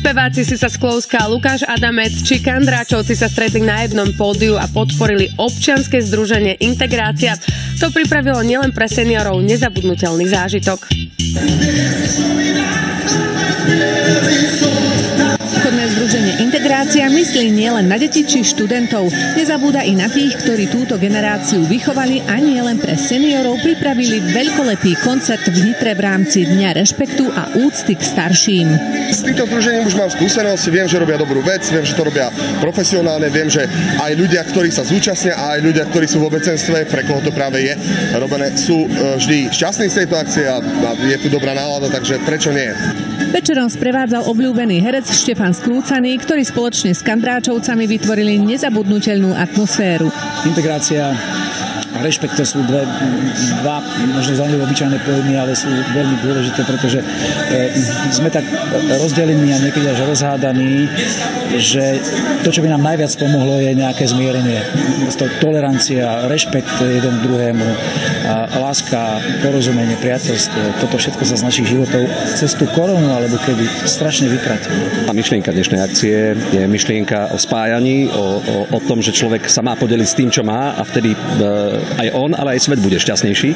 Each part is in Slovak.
Speváci Sisa Sklovská, Lukáš Adamec či Kandráčovci sa stretli na jednom pódiu a podporili občianske združenie Integrácia. To pripravilo nielen pre seniorov nezabudnutelný zážitok. Obchodné združenie Integrácia myslí nielen na deti či študentov. Nezabúda i na tých, ktorí túto generáciu vychovali, a nielen pre seniorov pripravili veľkolepý koncert v Nitre v rámci Dňa rešpektu a úcty k starším. S týmto združením už mám skúsenosť, viem, že robia dobrú vec, viem, že to robia profesionálne, viem, že aj ľudia, ktorí sa zúčastnia, a aj ľudia, ktorí sú v obecenstve, pre koho to práve je robené, sú vždy šťastní z tejto akcie a je tu dobrá nálada, takže prečo nie? Večerom sprevádzal obľúbený herec Štefan Skrúcaný, ktorý spoločne s Kandráčovcami vytvorili nezabudnutelnú atmosféru. Integrácia a rešpekt to sú dva možno za obyčajné pojmy, ale sú veľmi dôležité, pretože sme tak rozdelení a niekedy až rozhádaní, že to, čo by nám najviac pomohlo, je nejaké zmierenie. Tolerancia, rešpekt jeden druhému, láska, porozumenie, priateľstvo. Toto všetko sa z našich životov cez tú koronu alebo kedy strašne vytratilo. A myšlienka dnešnej akcie je myšlienka o spájaní, o tom, že človek sa má podeliť s tým, čo má, a vtedy aj on, ale aj svet bude šťastnejší.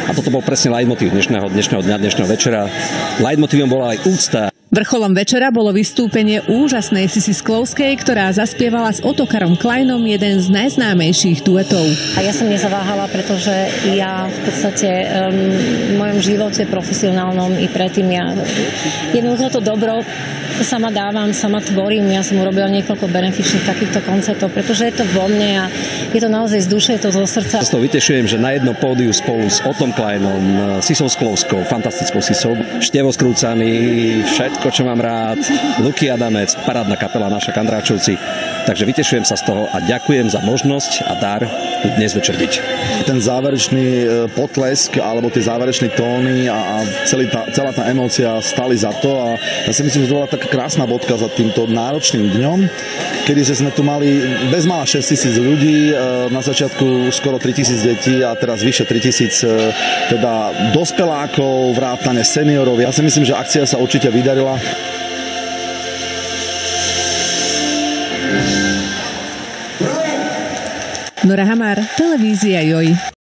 A toto bol presne leitmotív dnešného dňa, dnešného večera. Leitmotívom bola aj úcta. Vrcholom večera bolo vystúpenie úžasnej Sisy Sklovskej, ktorá zaspievala s Ottokarom Kleinom jeden z najznámejších duetov. A ja som nezaváhala, pretože ja v podstate v mojom živote profesionálnom i predtým jednoducho to dobro sama dávam, sama tvorím. Ja som urobila niekoľko benefičných takýchto koncertov, pretože je to vo mne a je to naozaj z duše, je to zo srdca. Z toho vytešujem, že na jednom pódiu spolu s Ottom Kleinom, Sisou Sklovskou, fantastickou Sisou, Števo Skrúcaný, všetko, čo mám rád, Luky Adamec, parádna kapela naša Kandráčovci. Takže vytešujem sa z toho a ďakujem za možnosť a dar dnes večer byť. Ten záverečný potlesk alebo tie záverečné tóny a celá tá emócia stáli za to, a ja si myslím, že to bola taká krásna bodka za týmto náročným dňom, keďže sme tu mali bezmála 6 000 ľudí, na začiatku skoro 3 000 detí a teraz vyše 3 000 teda dospelákov, vrátane seniorov. Ja si myslím, že akcia sa určite vydarila. Nora Hamár, televízia Joj.